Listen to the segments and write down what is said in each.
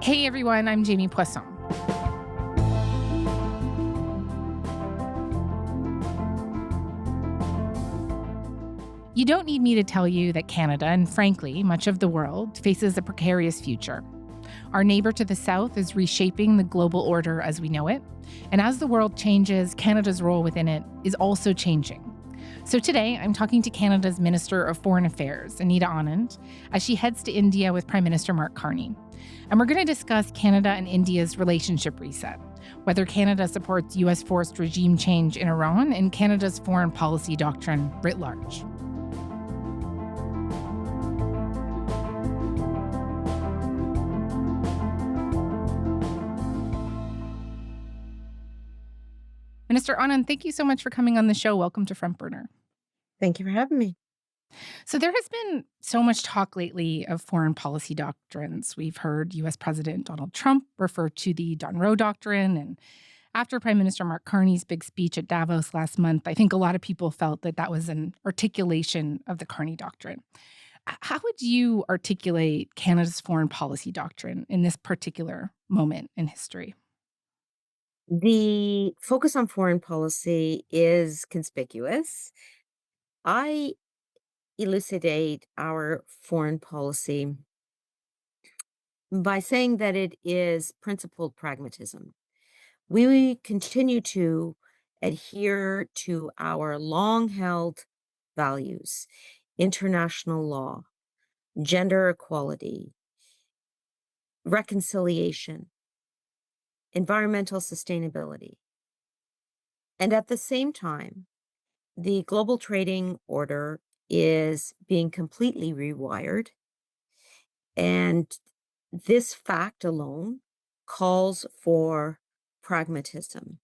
Hey everyone, I'm Jamie Poisson. You don't need me to tell you that Canada, and frankly, much of the world, faces a precarious future. Our neighbor to the south is reshaping the global order as we know it. And as the world changes, Canada's role within it is also changing. So today, I'm talking to Canada's Minister of Foreign Affairs, Anita Anand, as she heads to India with Prime Minister Mark Carney. And we're going to discuss Canada and India's relationship reset, whether Canada supports U.S. forced regime change in Iran, and Canada's foreign policy doctrine writ large. Minister Anand, thank you so much for coming on the show. Welcome to Front Burner. Thank you for having me. So there has been so much talk lately of foreign policy doctrines. We've heard U.S. President Donald Trump refer to the Monroe Doctrine. And after Prime Minister Mark Carney's big speech at Davos last month, I think a lot of people felt that that was an articulation of the Carney Doctrine. How would you articulate Canada's foreign policy doctrine in this particular moment in history? The focus on foreign policy is conspicuous. I elucidate our foreign policy by saying that it is principled pragmatism. We continue to adhere to our long held values, international law, gender equality, reconciliation, environmental sustainability. And at the same time, the global trading order is being completely rewired. And this fact alone calls for pragmatism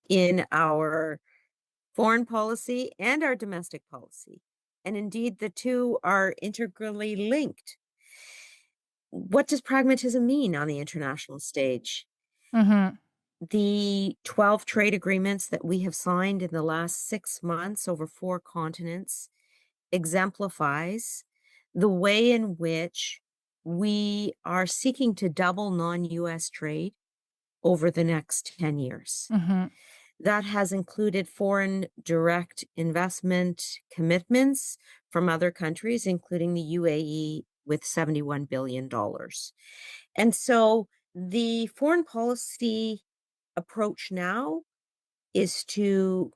in our foreign policy and our domestic policy. And indeed, the two are integrally linked. What does pragmatism mean on the international stage? Mm-hmm. The 12 trade agreements that we have signed in the last 6 months over 4 continents exemplifies the way in which we are seeking to double non-US trade over the next 10 years. Mm-hmm. That has included foreign direct investment commitments from other countries, including the UAE with $71 billion. And so the foreign policy approach now is to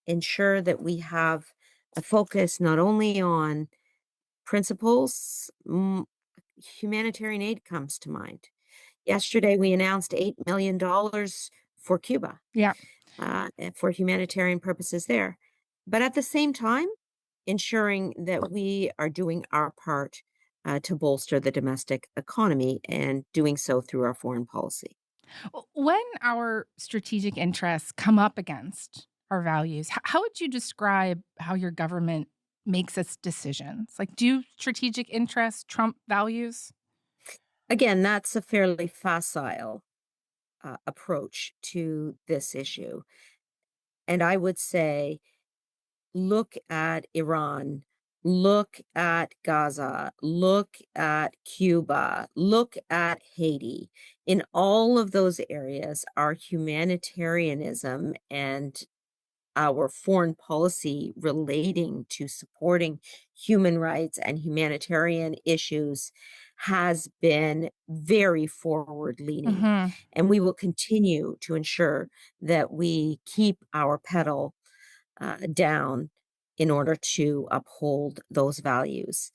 ensure that we have a focus not only on principles, humanitarian aid comes to mind. Yesterday, we announced $8 million for Cuba Yeah. for humanitarian purposes there. But at the same time, ensuring that we are doing our part to bolster the domestic economy and doing so through our foreign policy. When our strategic interests come up against our values, how would you describe how your government makes its decisions? Like, do strategic interests trump values? Again, that's a fairly facile approach to this issue. And I would say, look at Iran, look at Gaza, look at Cuba, look at Haiti. In all of those areas, our humanitarianism and our foreign policy relating to supporting human rights and humanitarian issues has been very forward leaning. Mm-hmm. And we will continue to ensure that we keep our pedal down in order to uphold those values.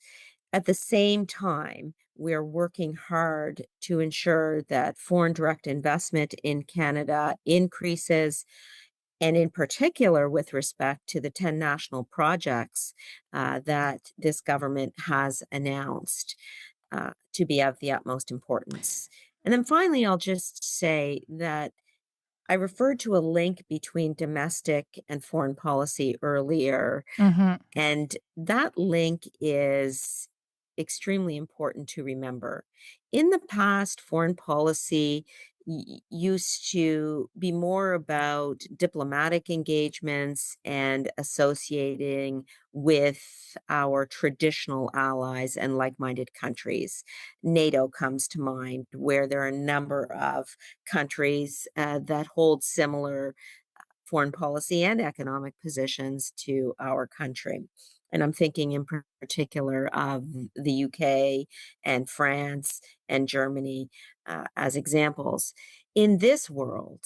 At the same time, we're working hard to ensure that foreign direct investment in Canada increases, and in particular with respect to the 10 national projects that this government has announced to be of the utmost importance. And then finally, I'll just say that I referred to a link between domestic and foreign policy earlier, Mm-hmm. and that link is extremely important to remember. In the past, foreign policy used to be more about diplomatic engagements and associating with our traditional allies and like minded countries. NATO comes to mind, where there are a number of countries that hold similar foreign policy and economic positions to our country. And I'm thinking in particular of the UK and France and Germany as examples. In this world,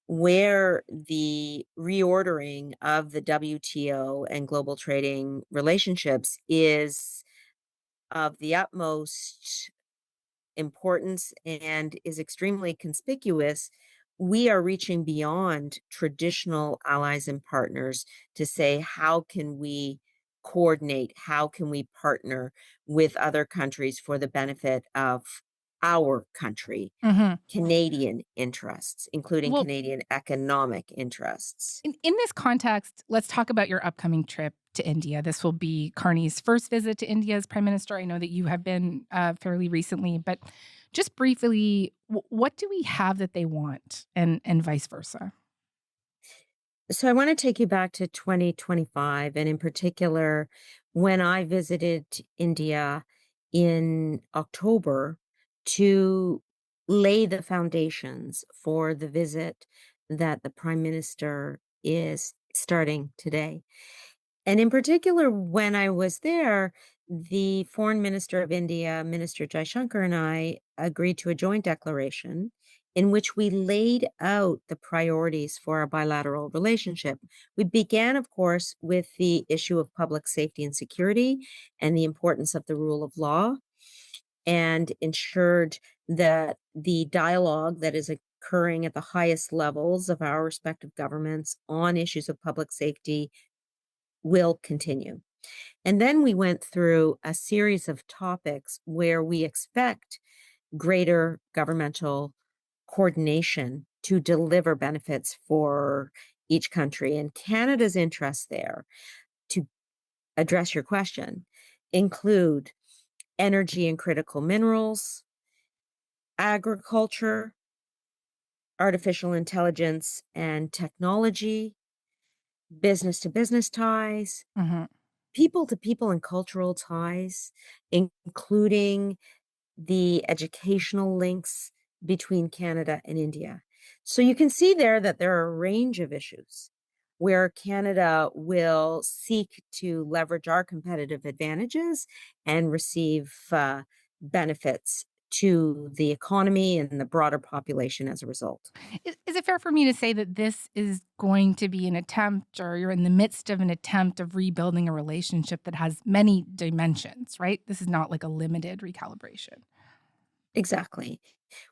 where the reordering of the WTO and global trading relationships is of the utmost importance and is extremely conspicuous, we are reaching beyond traditional allies and partners to say, how can we coordinate? How can we partner with other countries for the benefit of our country, Hmm. Canadian interests, including Well, Canadian economic interests? in this context, let's talk about your upcoming trip to India. This will be Carney's first visit to India as Prime Minister. I know that you have been fairly recently, but just briefly, what do we have that they want, and vice versa? So I want to take you back to 2025, and in particular, when I visited India in October to lay the foundations for the visit that the Prime Minister is starting today. And in particular, when I was there, the Foreign Minister of India, Minister Jaishankar, and I agreed to a joint declaration in which we laid out the priorities for our bilateral relationship. We began, of course, with the issue of public safety and security and the importance of the rule of law, and ensured that the dialogue that is occurring at the highest levels of our respective governments on issues of public safety will continue. And then we went through a series of topics where we expect greater governmental coordination to deliver benefits for each country. And Canada's interests there, to address your question, include energy and critical minerals, agriculture, artificial intelligence and technology, business to business ties, Hmm. people to people and cultural ties, including the educational links between Canada and India. So you can see there that there are a range of issues where Canada will seek to leverage our competitive advantages and receive benefits to the economy and the broader population as a result. Is it fair for me to say that this is going to be an attempt, or you're in the midst of an attempt of rebuilding a relationship that has many dimensions, right? This is not like a limited recalibration. Exactly.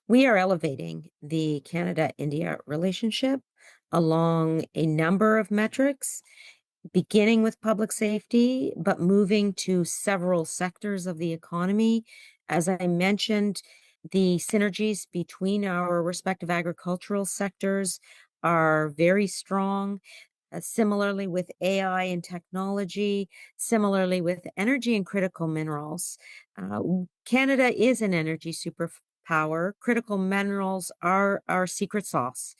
We are elevating the Canada India relationship along a number of metrics, beginning with public safety, but moving to several sectors of the economy. As I mentioned, the synergies between our respective agricultural sectors are very strong. Similarly, with AI and technology, similarly with energy and critical minerals. Canada is an energy superpower. Critical minerals are our secret sauce.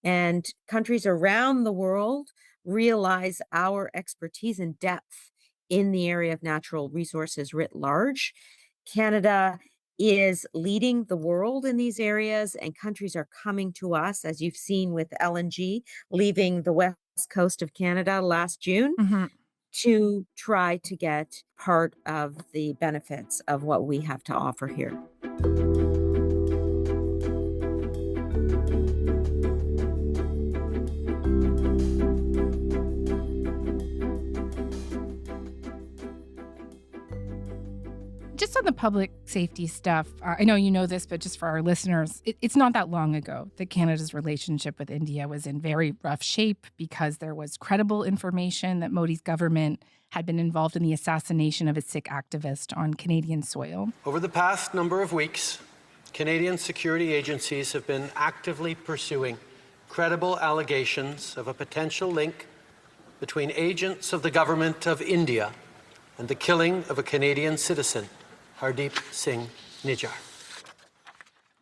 And countries around the world realize our expertise and depth in the area of natural resources writ large. Canada is leading the world in these areas, and countries are coming to us, as you've seen with LNG leaving the west coast of Canada last June, Hmm. to try to get part of the benefits of what we have to offer here. Just on the public safety stuff, I know you know this, but just for our listeners, it's not that long ago that Canada's relationship with India was in very rough shape because there was credible information that Modi's government had been involved in the assassination of a Sikh activist on Canadian soil. Over the past number of weeks, Canadian security agencies have been actively pursuing credible allegations of a potential link between agents of the government of India and the killing of a Canadian citizen, Hardeep Singh Nijjar.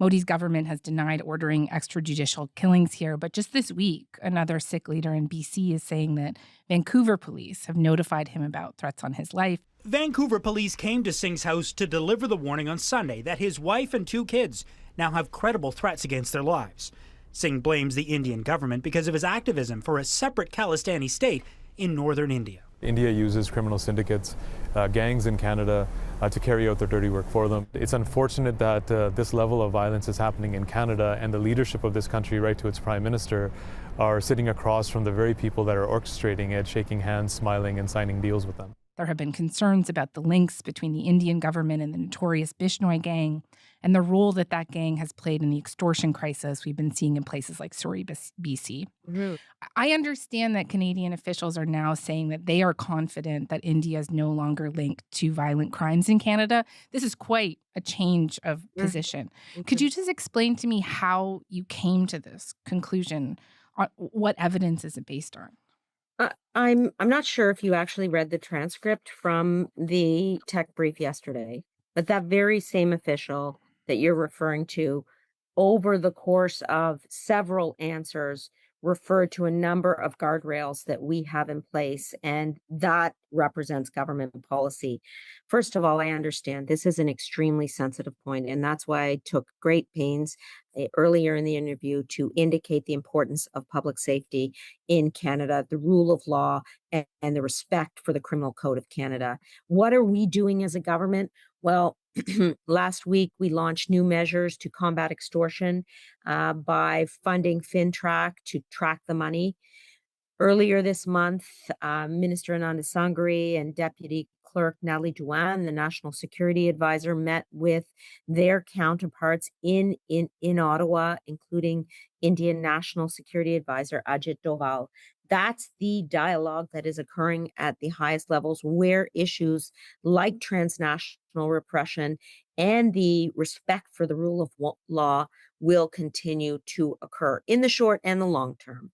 Modi's government has denied ordering extrajudicial killings here, but just this week, another Sikh leader in BC is saying that Vancouver police have notified him about threats on his life. Vancouver police came to Singh's house to deliver the warning on Sunday that his wife and 2 kids now have credible threats against their lives. Singh blames the Indian government because of his activism for a separate Khalistani state in northern India. India uses criminal syndicates, gangs in Canada, to carry out their dirty work for them. It's unfortunate that this level of violence is happening in Canada, and the leadership of this country, right to its Prime Minister, are sitting across from the very people that are orchestrating it, shaking hands, smiling, and signing deals with them. There have been concerns about the links between the Indian government and the notorious Bishnoi gang and the role that that gang has played in the extortion crisis we've been seeing in places like Surrey, BC. Mm-hmm. I understand that Canadian officials are now saying that they are confident that India is no longer linked to violent crimes in Canada. This is quite a change of position. Mm-hmm. Could you just explain to me how you came to this conclusion? What evidence is it based on? I'm not sure if you actually read the transcript from the tech brief yesterday, but that very same official that you're referring to, over the course of several answers, referred to a number of guardrails that we have in place, and that represents government policy. First of all, I understand this is an extremely sensitive point, and that's why I took great pains earlier in the interview to indicate the importance of public safety in Canada, the rule of law, and the respect for the Criminal Code of Canada. What are we doing as a government? Well, last week, we launched new measures to combat extortion by funding FinTrack to track the money. Earlier this month, Minister Anita Anand and Deputy Clerk Natalie Drouin, the National Security Advisor, met with their counterparts in Ottawa, including Indian National Security Advisor Ajit Doval. That's the dialogue that is occurring at the highest levels, where issues like transnational repression and the respect for the rule of law will continue to occur in the short and the long term.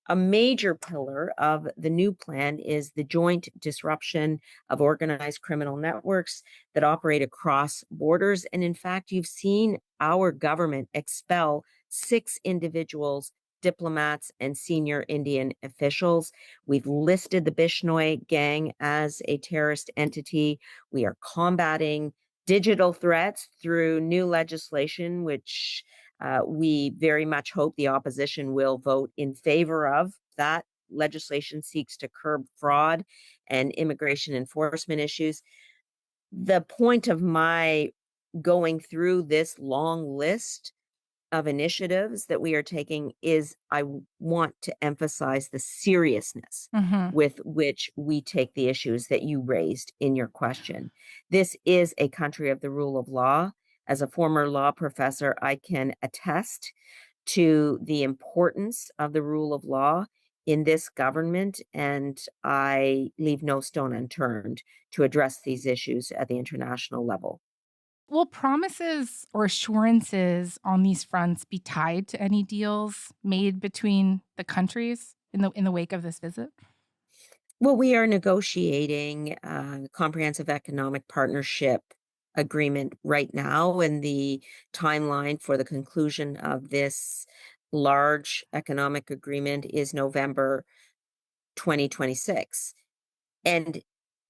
A major pillar of the new plan is the joint disruption of organized criminal networks that operate across borders. And in fact, you've seen our government expel 6 individuals, diplomats, and senior Indian officials. We've listed the Bishnoi gang as a terrorist entity. We are combating digital threats through new legislation, which we very much hope the opposition will vote in favor of. That legislation seeks to curb fraud and immigration enforcement issues. The point of my going through this long list of initiatives that we are taking is I want to emphasize the seriousness with which we take the issues that you raised in your question. This is a country of the rule of law. As a former law professor, I can attest to the importance of the rule of law in this government, and I leave no stone unturned to address these issues at the international level. Will promises or assurances on these fronts be tied to any deals made between the countries in the wake of this visit? Well, we are negotiating a comprehensive economic partnership agreement right now, and the timeline for the conclusion of this large economic agreement is November 2026. And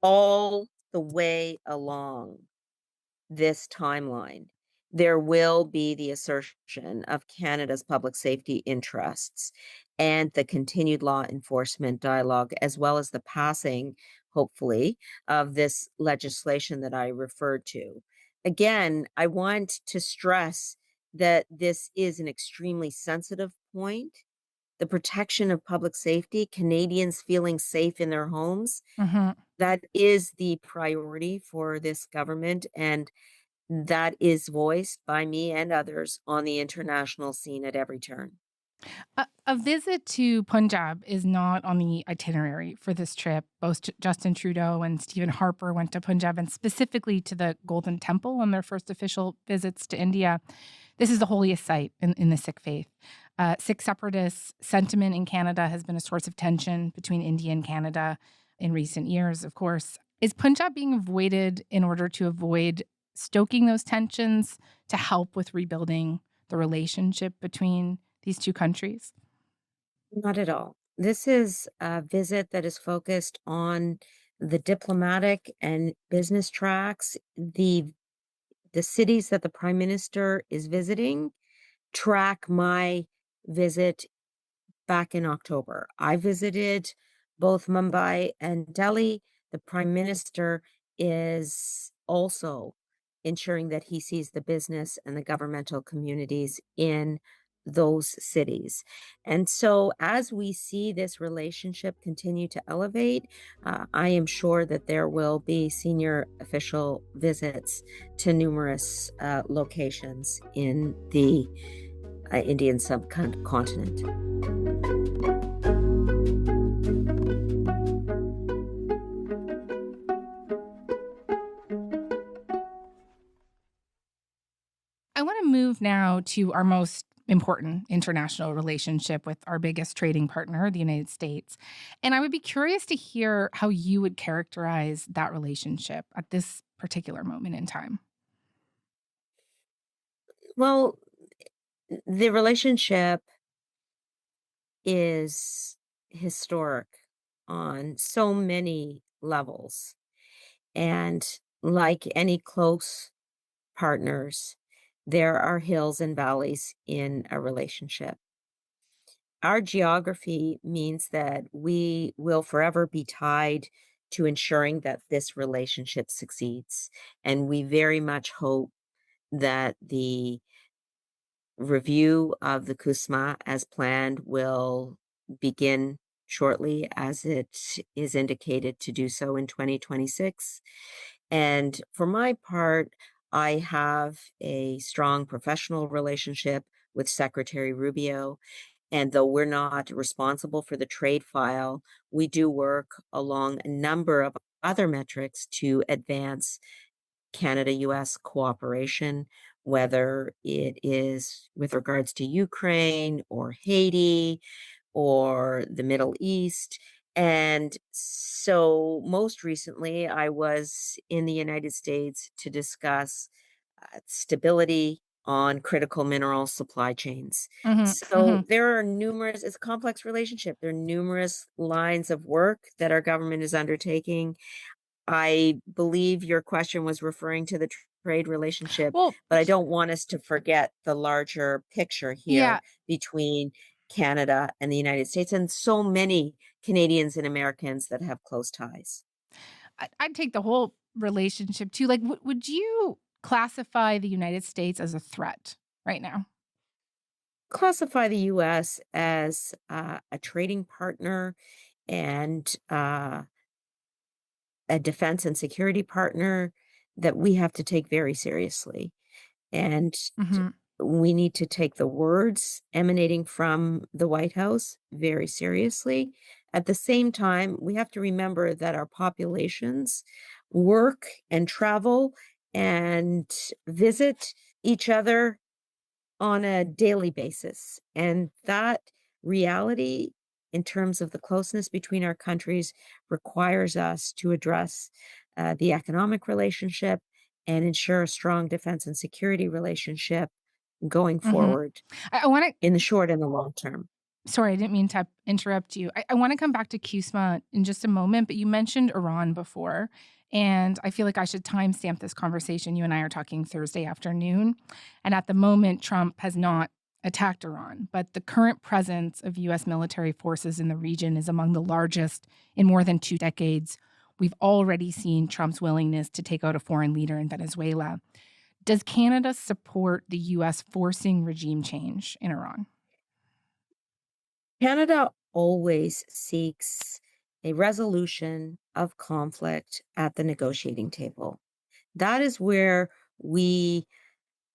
all the way along this timeline, there will be the assertion of Canada's public safety interests and the continued law enforcement dialogue, as well as the passing, hopefully, of this legislation that I referred to. Again, I want to stress that this is an extremely sensitive point. The protection of public safety, Canadians feeling safe in their homes, that is the priority for this government, and that is voiced by me and others on the international scene at every turn. A visit to Punjab is not on the itinerary for this trip. Both Justin Trudeau and Stephen Harper went to Punjab, and specifically to the Golden Temple on their first official visits to India. This is the holiest site in the Sikh faith. Sikh separatist sentiment in Canada has been a source of tension between India and Canada in recent years, of course. Is Punjab being avoided in order to avoid stoking those tensions to help with rebuilding the relationship between these two countries? Not at all. This is a visit that is focused on the diplomatic and business tracks. The cities that the prime minister is visiting track my visit back in October. I visited both Mumbai and Delhi. The prime minister is also ensuring that he sees the business and the governmental communities in those cities. And so, as we see this relationship continue to elevate, I am sure that there will be senior official visits to numerous locations in the Indian subcontinent. I want to move now to our most important international relationship with our biggest trading partner, the United States. And I would be curious to hear how you would characterize that relationship at this particular moment in time. Well, the relationship is historic on so many levels. And like any close partners, there are hills and valleys in a relationship. Our geography means that we will forever be tied to ensuring that this relationship succeeds. And we very much hope that the review of the CUSMA as planned will begin shortly, as it is indicated to do so in 2026. And for my part, I have a strong professional relationship with Secretary Rubio. And though we're not responsible for the trade file, we do work along a number of other metrics to advance Canada US cooperation, whether it is with regards to Ukraine or Haiti or the Middle East. And so, most recently, I was in the United States to discuss stability on critical mineral supply chains. Hmm. So, there are numerous, it's a complex relationship. There are numerous lines of work that our government is undertaking. I believe your question was referring to the trade relationship, Well, but I don't want us to forget the larger picture here yeah, between Canada and the United States and so many Canadians and Americans that have close ties. I'd take the whole relationship too. Like, would you classify the United States as a threat right now? Classify the US as a trading partner and a defense and security partner that we have to take very seriously. And Hmm. we need to take the words emanating from the White House very seriously. At the same time, we have to remember that our populations work and travel and visit each other on a daily basis. And that reality, in terms of the closeness between our countries, requires us to address the economic relationship and ensure a strong defense and security relationship going Hmm. forward I want to in the short and the long term. Sorry, I didn't mean to interrupt you. I want to come back to CUSMA in just a moment, but you mentioned Iran before, and I feel like I should timestamp this conversation. You and I are talking Thursday afternoon, and at the moment, Trump has not attacked Iran, but the current presence of U.S. military forces in the region is among the largest in more than 2 decades. We've already seen Trump's willingness to take out a foreign leader in Venezuela. Does Canada support the U.S. forcing regime change in Iran? Canada always seeks a resolution of conflict at the negotiating table. That is where we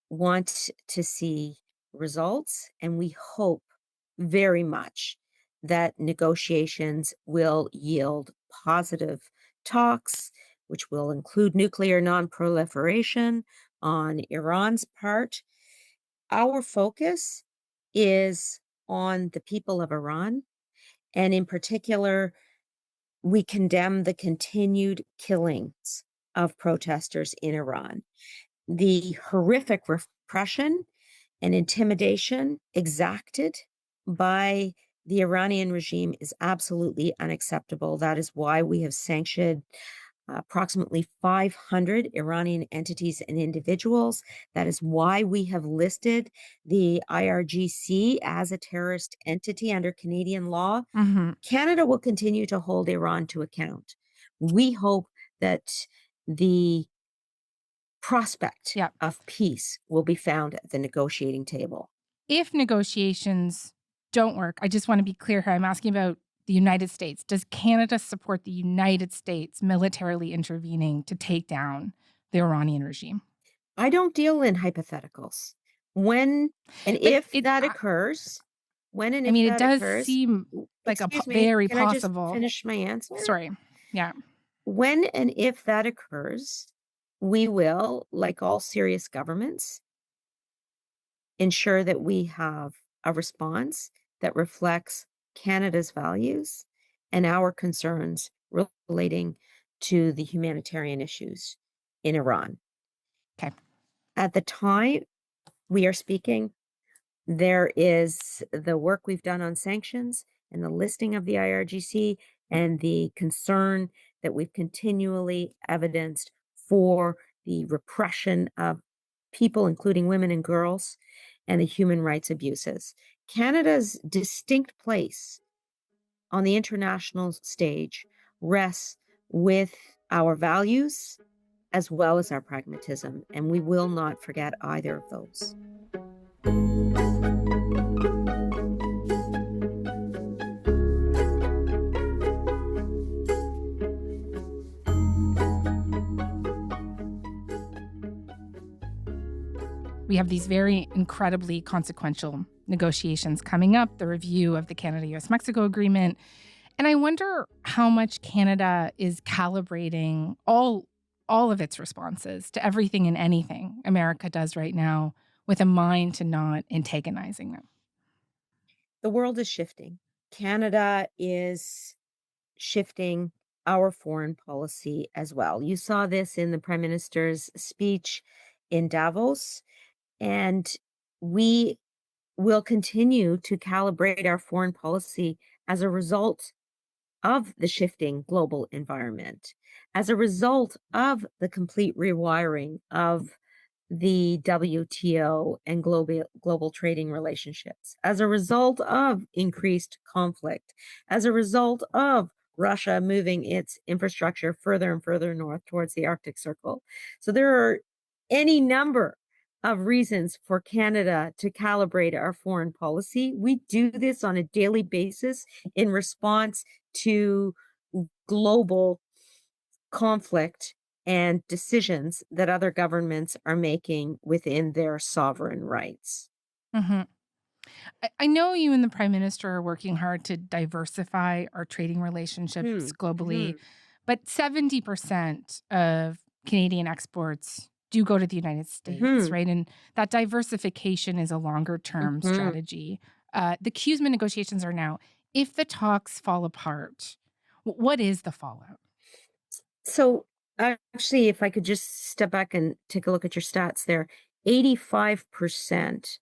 want to see results, and we hope very much that negotiations will yield positive talks, which will include nuclear nonproliferation on Iran's part. Our focus is on the people of Iran, and in particular, We condemn the continued killings of protesters in Iran, the horrific repression and intimidation exacted by the Iranian regime is absolutely unacceptable. That is why we have sanctioned approximately 500 Iranian entities and individuals. That is why we have listed the IRGC as a terrorist entity under Canadian law. Mm-hmm. Canada will continue to hold Iran to account. We hope that the prospect Yeah. of peace will be found at the negotiating table. If negotiations don't work, I just want to be clear here. I'm asking about the United States. Does Canada support the United States militarily intervening to take down the Iranian regime? I don't deal in hypotheticals. When and But if it, that I occurs, when and I if mean, it that does occurs, seem like a excuse me, very can I just possible. finish my answer? Sorry. Yeah. When and if that occurs, we will, like all serious governments, ensure that we have a response that reflects Canada's values and our concerns relating to the humanitarian issues in Iran. Okay. At the time we are speaking, there is the work we've done on sanctions and the listing of the IRGC and the concern that we've continually evidenced for the repression of people, including women and girls, and the human rights abuses. Canada's distinct place on the international stage rests with our values as well as our pragmatism, and we will not forget either of those. We have these very incredibly consequential negotiations coming up, the review of the Canada-US-Mexico agreement. And I wonder how much Canada is calibrating all of its responses to everything and anything America does right now with a mind to not antagonizing them. The world is shifting. Canada is shifting our foreign policy as well. You saw this in the Prime Minister's speech in Davos, and we will continue to calibrate our foreign policy as a result of the shifting global environment, as a result of the complete rewiring of the WTO and global trading relationships, as a result of increased conflict, as a result of Russia moving its infrastructure further and further north towards the Arctic Circle. So there are any number of reasons for Canada to calibrate our foreign policy. We do this on a daily basis in response to global conflict and decisions that other governments are making within their sovereign rights. Mm-hmm. I know you and the Prime Minister are working hard to diversify our trading relationships globally, but 70% of Canadian exports do go to the United States, right? And that diversification is a longer-term strategy. The CUSMA negotiations are now. If the talks fall apart, what is the fallout? So actually, if I could just step back and take a look at your stats there, 85%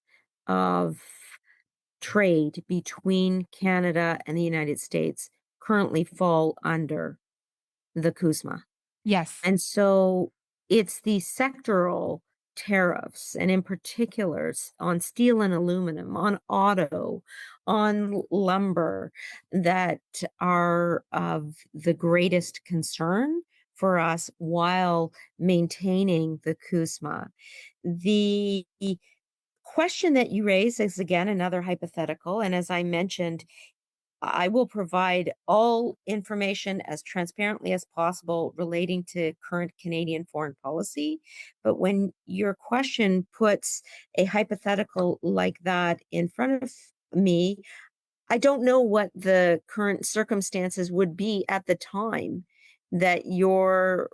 of trade between Canada and the United States currently fall under the CUSMA. Yes. And so it's the sectoral tariffs, and in particular on steel and aluminum, on auto, on lumber, that are of the greatest concern for us while maintaining the CUSMA. The question that you raise is, again, another hypothetical. And as I mentioned, I will provide all information as transparently as possible relating to current Canadian foreign policy. But when your question puts a hypothetical like that in front of me, I don't know what the current circumstances would be at the time that you're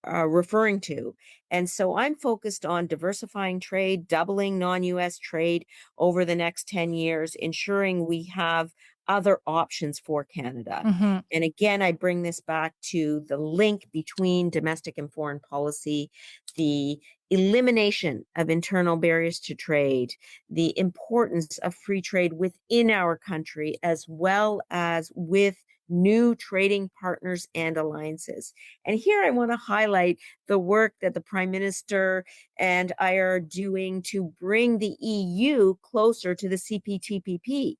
referring to. And so I'm focused on diversifying trade, doubling non-US trade over the next 10 years, ensuring we have other options for Canada. Hmm. And again, I bring this back to the link between domestic and foreign policy, the elimination of internal barriers to trade, the importance of free trade within our country, as well as with new trading partners and alliances. And here I want to highlight the work that the Prime Minister and I are doing to bring the EU closer to the CPTPP.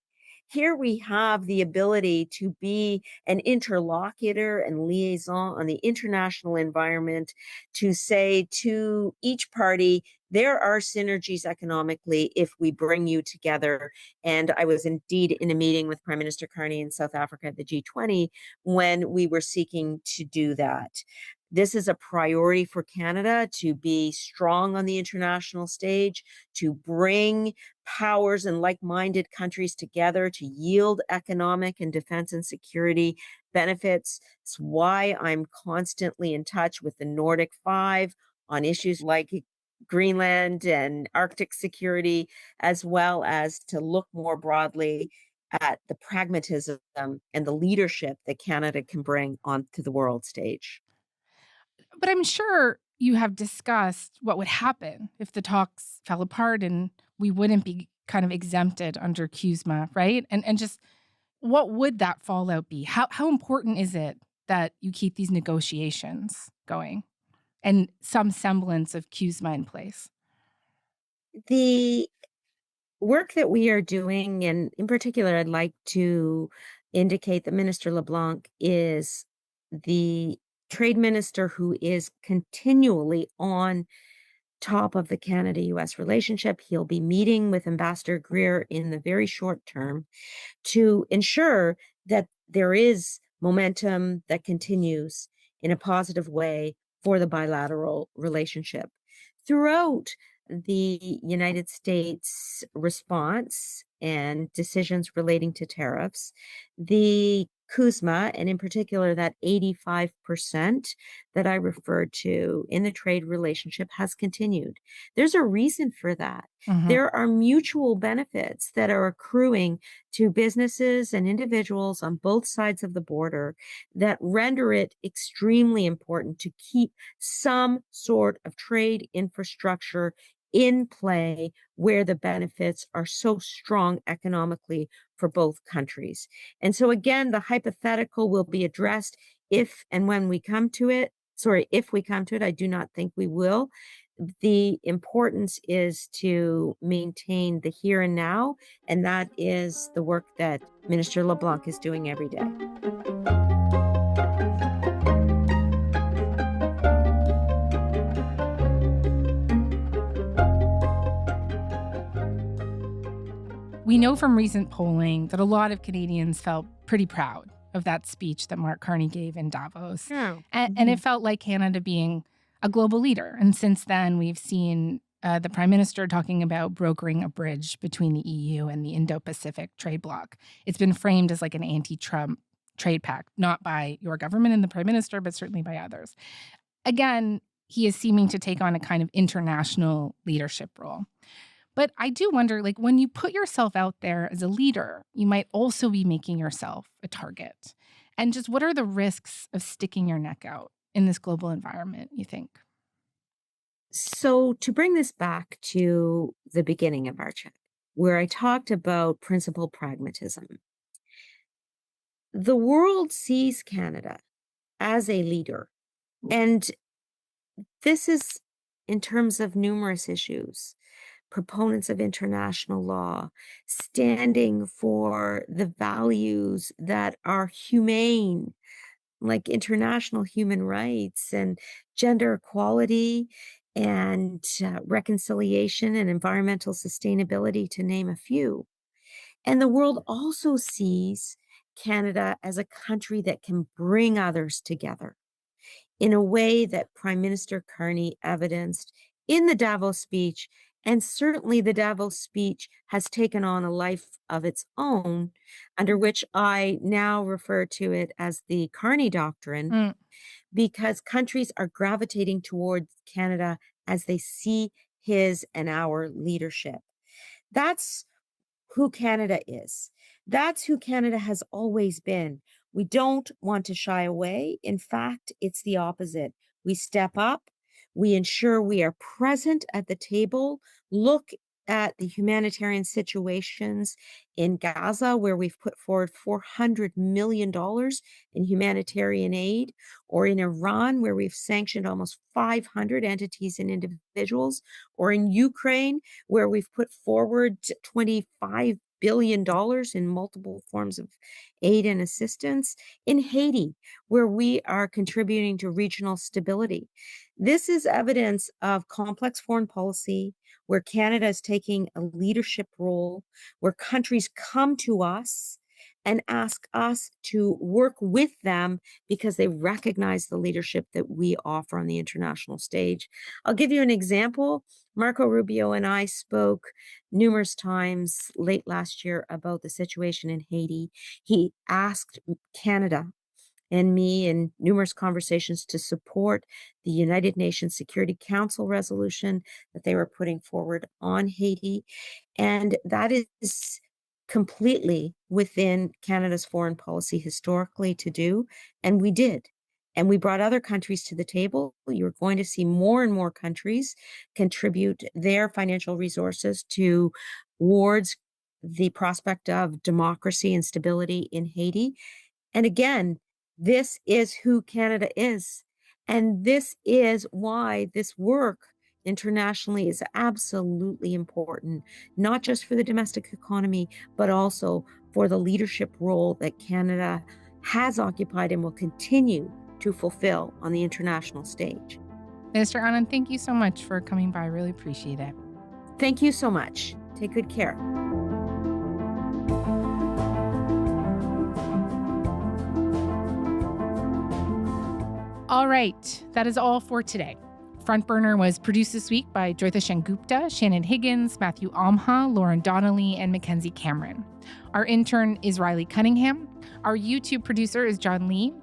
Here we have the ability to be an interlocutor and liaison on the international environment to say to each party, there are synergies economically if we bring you together. And I was indeed in a meeting with Prime Minister Carney in South Africa at the G20 when we were seeking to do that. This is a priority for Canada to be strong on the international stage, to bring powers and like-minded countries together to yield economic and defense and security benefits. It's why I'm constantly in touch with the Nordic Five on issues like Greenland and Arctic security, as well as to look more broadly at the pragmatism and the leadership that Canada can bring onto the world stage. But I'm sure you have discussed what would happen if the talks fell apart and we wouldn't be kind of exempted under CUSMA, right? And just what would that fallout be? How important is it that you keep these negotiations going and some semblance of CUSMA in place? The work that we are doing, and in particular, I'd like to indicate that Minister LeBlanc is the trade minister who is continually on top of the Canada-US relationship. He'll be meeting with Ambassador Greer in the very short term to ensure that there is momentum that continues in a positive way for the bilateral relationship. Throughout the United States response and decisions relating to tariffs, the CUSMA, and in particular that 85% that I referred to in the trade relationship, has continued. There's a reason for that. Mhm. There are mutual benefits that are accruing to businesses and individuals on both sides of the border that render it extremely important to keep some sort of trade infrastructure in play where the benefits are so strong economically for both countries. And so again, the hypothetical will be addressed if and when we come to it. Sorry, if we come to it, I do not think we will. The importance is to maintain the here and now, and that is the work that Minister LeBlanc is doing every day. We know from recent polling that a lot of Canadians felt pretty proud of that speech that Mark Carney gave in Davos. Yeah. And it felt like Canada being a global leader. And since then, we've seen the Prime Minister talking about brokering a bridge between the EU and the Indo-Pacific trade bloc. It's been framed as like an anti-Trump trade pact, not by your government and the Prime Minister, but certainly by others. Again, he is seeming to take on a kind of international leadership role. But I do wonder, like, when you put yourself out there as a leader, you might also be making yourself a target. And just what are the risks of sticking your neck out in this global environment, you think? So to bring this back to the beginning of our chat, where I talked about principled pragmatism, the world sees Canada as a leader. And this is in terms of numerous issues. Proponents of international law, standing for the values that are humane, like international human rights and gender equality and reconciliation and environmental sustainability, to name a few. And the world also sees Canada as a country that can bring others together in a way that Prime Minister Carney evidenced in the Davos speech. And certainly the Davos speech has taken on a life of its own, under which I now refer to it as the Carney Doctrine, because countries are gravitating towards Canada as they see his and our leadership. That's who Canada is. That's who Canada has always been. We don't want to shy away. In fact, it's the opposite. We step up, we ensure we are present at the table, look at the humanitarian situations in Gaza, where we've put forward $400 million in humanitarian aid, or in Iran, where we've sanctioned almost 500 entities and individuals, or in Ukraine, where we've put forward $25 billion in multiple forms of aid and assistance, in Haiti, where we are contributing to regional stability. This is evidence of complex foreign policy, where Canada is taking a leadership role, where countries come to us and ask us to work with them because they recognize the leadership that we offer on the international stage. I'll give you an example. Marco Rubio and I spoke numerous times late last year about the situation in Haiti. He asked Canada and me in numerous conversations to support the United Nations Security Council resolution that they were putting forward on Haiti. And that is completely within Canada's foreign policy historically to do. And we did. And we brought other countries to the table. You're going to see more and more countries contribute their financial resources towards the prospect of democracy and stability in Haiti. And again, this is who Canada is. And this is why this work internationally is absolutely important, not just for the domestic economy, but also for the leadership role that Canada has occupied and will continue to fulfill on the international stage. Minister Anand, thank you so much for coming by. I really appreciate it. Thank you so much. Take good care. All right, that is all for today. Front Burner was produced this week by Joytha Shengupta, Shannon Higgins, Matthew Almha, Lauren Donnelly, and Mackenzie Cameron. Our intern is Riley Cunningham. Our YouTube producer is John Lee.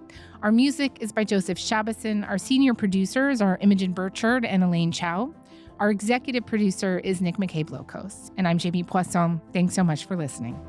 Our music is by Joseph Shabason. Our senior producers are Imogen Burchard and Elaine Chow. Our executive producer is Nick McCabe-Locos. And I'm Jamie Poisson. Thanks so much for listening.